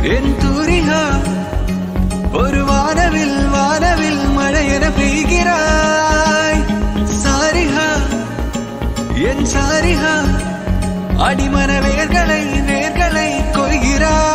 என் தூரிகா ஒரு வானவில் வானவில் மழையென பெய்கிறாய் சாரிகா என் சாரிகா அடிமன வேர்களை கொய்கிறாய்